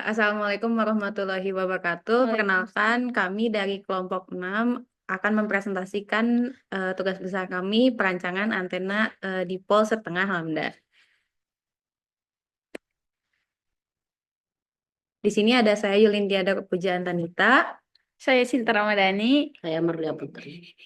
Assalamualaikum warahmatullahi wabarakatuh. Perkenalkan, kami dari kelompok 6 akan mempresentasikan tugas besar kami, perancangan antena dipol setengah lambda. Di sini ada saya Yulintiada Pujaan Tanita. Saya Sinta Ramadhani. Saya Merlia Putri.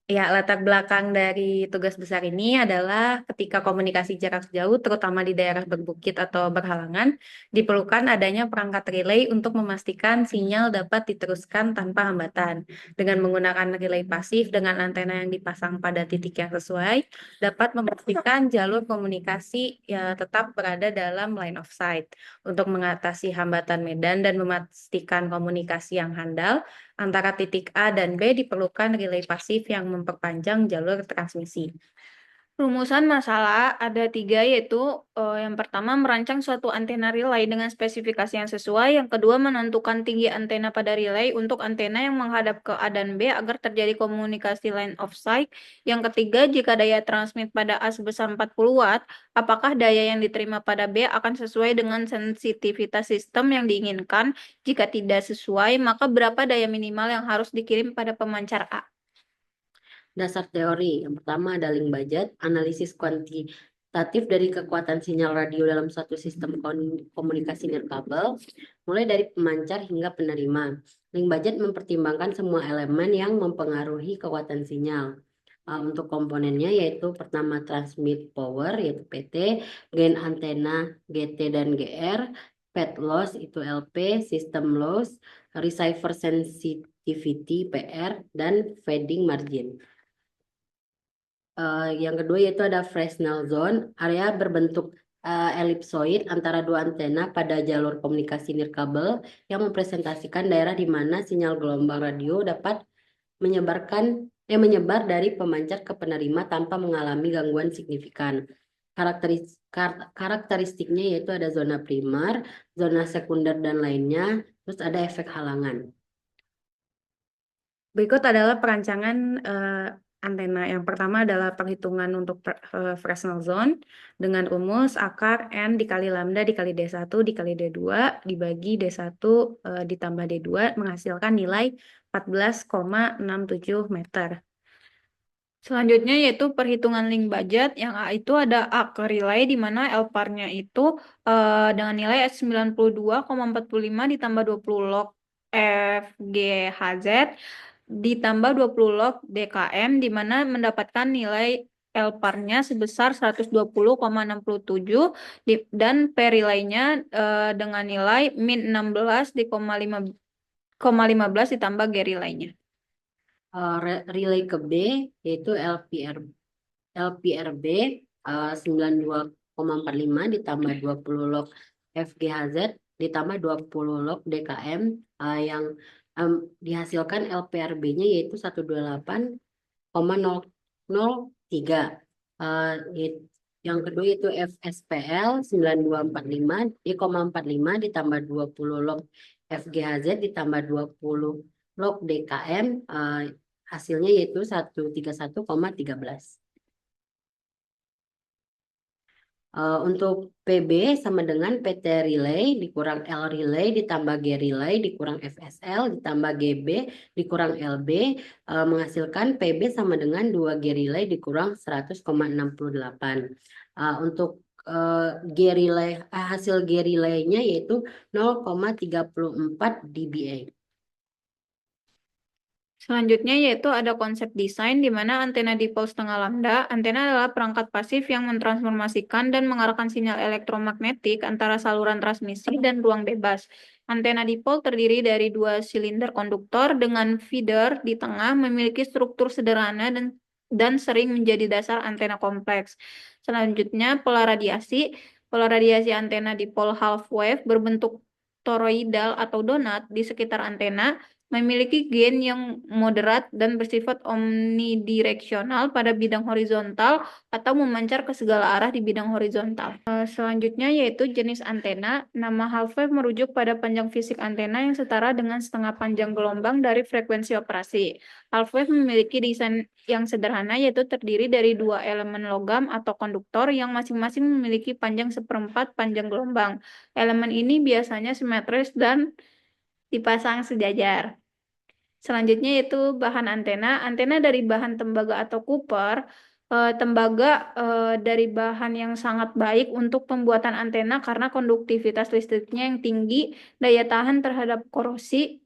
Ya, latar belakang dari tugas besar ini adalah ketika komunikasi jarak jauh, terutama di daerah berbukit atau berhalangan, diperlukan adanya perangkat relay untuk memastikan sinyal dapat diteruskan tanpa hambatan. Dengan menggunakan relay pasif dengan antena yang dipasang pada titik yang sesuai, dapat memastikan jalur komunikasi ya tetap berada dalam line of sight. Untuk mengatasi hambatan medan dan memastikan komunikasi yang handal, antara titik A dan B diperlukan relay pasif yang memperpanjang jalur transmisi. Rumusan masalah ada 3, yaitu yang pertama merancang suatu antena relay dengan spesifikasi yang sesuai. Yang kedua menentukan tinggi antena pada relay untuk antena yang menghadap ke A dan B agar terjadi komunikasi line of sight. Yang ketiga, jika daya transmit pada A sebesar 40 watt, apakah daya yang diterima pada B akan sesuai dengan sensitivitas sistem yang diinginkan? Jika tidak sesuai, maka berapa daya minimal yang harus dikirim pada pemancar A? Dasar teori. Yang pertama ada link budget, analisis kuantitatif dari kekuatan sinyal radio dalam suatu sistem komunikasi nirkabel, mulai dari pemancar hingga penerima. Link budget mempertimbangkan semua elemen yang mempengaruhi kekuatan sinyal. Untuk komponennya yaitu pertama transmit power yaitu PT, gain antena GT dan GR, path loss itu LP, system loss, receiver sensitivity PR, dan fading margin. Yang kedua yaitu ada Fresnel zone, area berbentuk elipsoid antara dua antena pada jalur komunikasi nirkabel yang mempresentasikan daerah di mana sinyal gelombang radio dapat menyebar dari pemancar ke penerima tanpa mengalami gangguan signifikan. Karakteristiknya yaitu ada zona primer, zona sekunder dan lainnya, terus ada efek halangan. Berikut adalah perancangan antena. Yang pertama adalah perhitungan untuk Fresnel zone dengan rumus akar N dikali lambda dikali D1 dikali D2 dibagi D1 ditambah D2 menghasilkan nilai 14,67 meter. Selanjutnya yaitu perhitungan link budget. Yang A itu ada A ke relay di mana L-par-nya itu dengan nilai 92,45 ditambah 20 log FGHZ ditambah 20 log DKM di mana mendapatkan nilai L-par-nya sebesar 120,67 dan P relay-nya dengan nilai min 16,15 ditambah G relay-nya. Relay ke B yaitu LPRB 92,45 ditambah 20 log FGHZ ditambah 20 log DKM yang dihasilkan LPRB-nya yaitu 128,003. Yang kedua yaitu FSPL 9245,45 ditambah 20 log FGHZ ditambah 20 log DKM hasilnya yaitu 131,13. Untuk PB sama dengan PT relay dikurang L relay ditambah G relay dikurang FSL ditambah GB dikurang LB menghasilkan PB sama dengan 2 G relay dikurang 100,68. Untuk G relay, hasil G relay-nya yaitu 0,34 dBA. Selanjutnya yaitu ada konsep desain di mana antena dipol setengah lambda. Antena adalah perangkat pasif yang mentransformasikan dan mengarahkan sinyal elektromagnetik antara saluran transmisi dan ruang bebas. Antena dipol terdiri dari 2 silinder konduktor dengan feeder di tengah, memiliki struktur sederhana dan sering menjadi dasar antena kompleks. Selanjutnya pola radiasi. Pola radiasi antena dipol half wave berbentuk toroidal atau donat di sekitar antena memiliki gain yang moderat dan bersifat omnidireksional pada bidang horizontal atau memancar ke segala arah di bidang horizontal. Selanjutnya yaitu jenis antena. Nama half-wave merujuk pada panjang fisik antena yang setara dengan setengah panjang gelombang dari frekuensi operasi. Half-wave memiliki desain yang sederhana, yaitu terdiri dari dua elemen logam atau konduktor yang masing-masing memiliki panjang seperempat panjang gelombang. Elemen ini biasanya simetris dan dipasang sejajar. Selanjutnya yaitu bahan antena. Antena dari bahan tembaga atau copper. Tembaga dari bahan yang sangat baik untuk pembuatan antena karena konduktivitas listriknya yang tinggi, daya tahan terhadap korosi,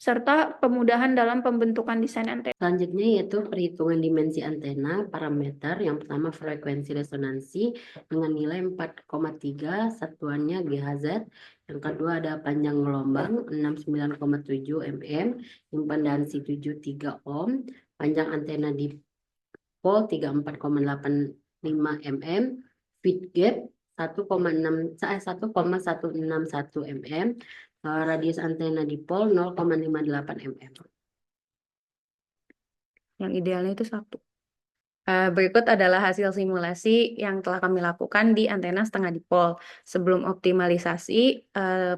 serta kemudahan dalam pembentukan desain antena. Selanjutnya yaitu perhitungan dimensi antena, parameter. Yang pertama frekuensi resonansi dengan nilai 4,3, satuannya GHz. Yang kedua ada panjang gelombang 69,7 mm, impedansi 73 ohm, panjang antena dipol 34,85 mm, feed gap 1,161 mm, radius antena dipol 0,58 mm. Yang idealnya itu 1. Berikut adalah hasil simulasi yang telah kami lakukan di antena setengah dipol. Sebelum optimalisasi,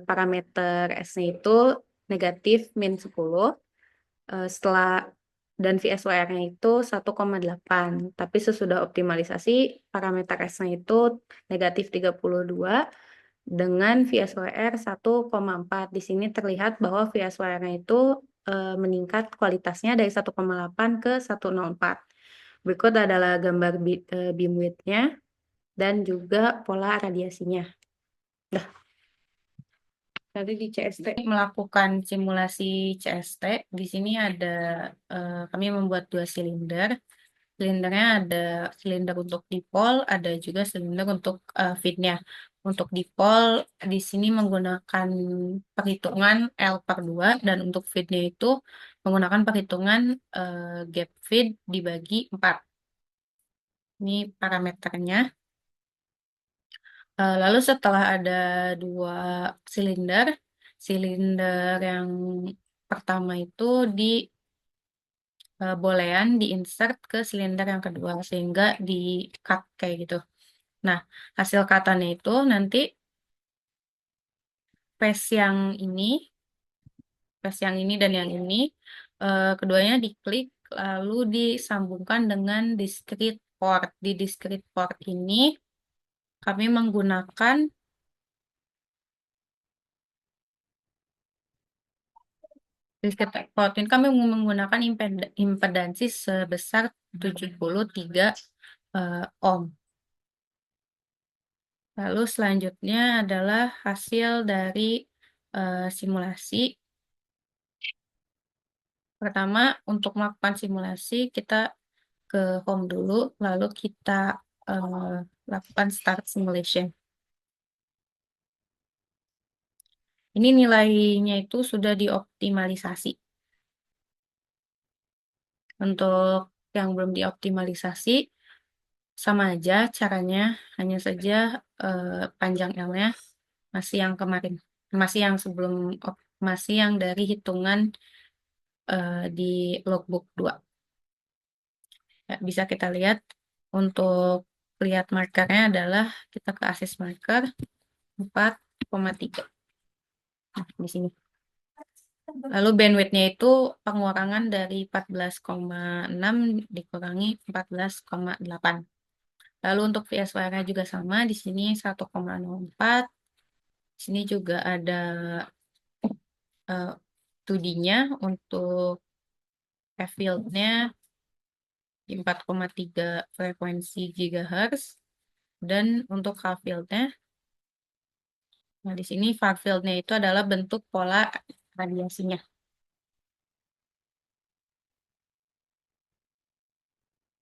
parameter S-nya itu negatif min 10, dan VSWR-nya itu 1,8. Tapi sesudah optimalisasi, parameter S-nya itu negatif 32 dengan VSWR 1,4. Di sini terlihat bahwa VSWR-nya itu meningkat kualitasnya dari 1,8 ke 1,04. Berikut adalah gambar beam width-nya dan juga pola radiasinya. Dah. Tadi di CST melakukan simulasi CST. Di sini ada kami membuat 2 silinder. Silindernya ada silinder untuk dipol, ada juga silinder untuk feed-nya. Untuk dipol di sini menggunakan perhitungan L/2 dan untuk feed-nya itu menggunakan perhitungan gap feed dibagi 4. Ini parameternya. Lalu setelah ada 2 silinder, silinder yang pertama itu bolehan diinsert ke silinder yang kedua sehingga di cut kayak gitu. Nah, hasil cuttannya itu nanti face yang ini dan yang ini, keduanya diklik lalu disambungkan dengan discrete port. Di discrete port ini kami menggunakan discrete port ini kami menggunakan impedansi sebesar 73 ohm. Lalu selanjutnya adalah hasil dari simulasi. Pertama, untuk melakukan simulasi kita ke home dulu, lalu kita lakukan start simulation. Ini nilainya itu sudah dioptimalisasi. Untuk yang belum dioptimalisasi, sama aja caranya, hanya saja panjang L-nya masih yang kemarin, masih yang sebelum, masih yang dari hitungan di logbook 2. Ya, bisa kita lihat untuk lihat markernya adalah kita ke assist marker 4,3. Nah, di sini. Lalu bandwidth-nya itu pengurangan dari 14,6 dikurangi 14,8. Lalu untuk VSWR-nya juga sama, di sini 1,04. Di sini juga ada 2D-nya untuk field-nya di 4,3 frekuensi GHz. Dan untuk far field-nya, nah di sini far field-nya itu adalah bentuk pola radiasinya.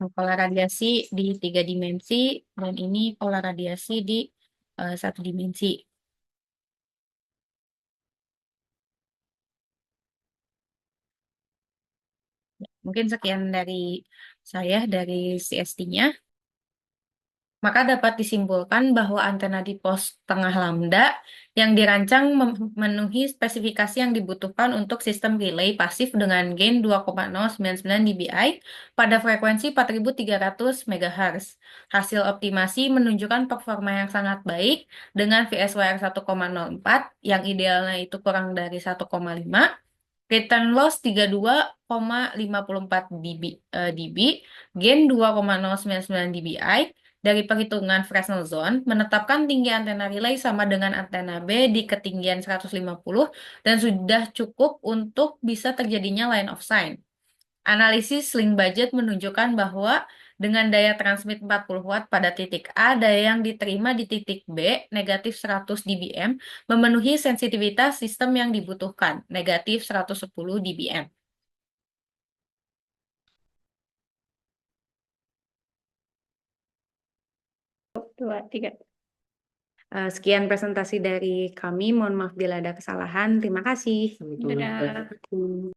Pola radiasi di 3 dimensi dan ini pola radiasi di 1 dimensi. Mungkin sekian dari saya dari CST-nya. Maka dapat disimpulkan bahwa antena di pos tengah lambda yang dirancang memenuhi spesifikasi yang dibutuhkan untuk sistem relay pasif dengan gain 2,099 dBi pada frekuensi 4300 MHz. Hasil optimasi menunjukkan performa yang sangat baik dengan VSWR 1,04 yang idealnya itu kurang dari 1,5, return loss 32,54 dB, gain 2,099 dBi. Dari perhitungan Fresnel zone, menetapkan tinggi antena relay sama dengan antena B di ketinggian 150 dan sudah cukup untuk bisa terjadinya line of sight. Analisis link budget menunjukkan bahwa dengan daya transmit 40 watt pada titik A, daya yang diterima di titik B, negatif 100 dBm, memenuhi sensitivitas sistem yang dibutuhkan, negatif 110 dBm. Dua, tiga. Sekian presentasi dari kami. Mohon maaf bila ada kesalahan. Terima kasih. Sampai jumpa. Dadah.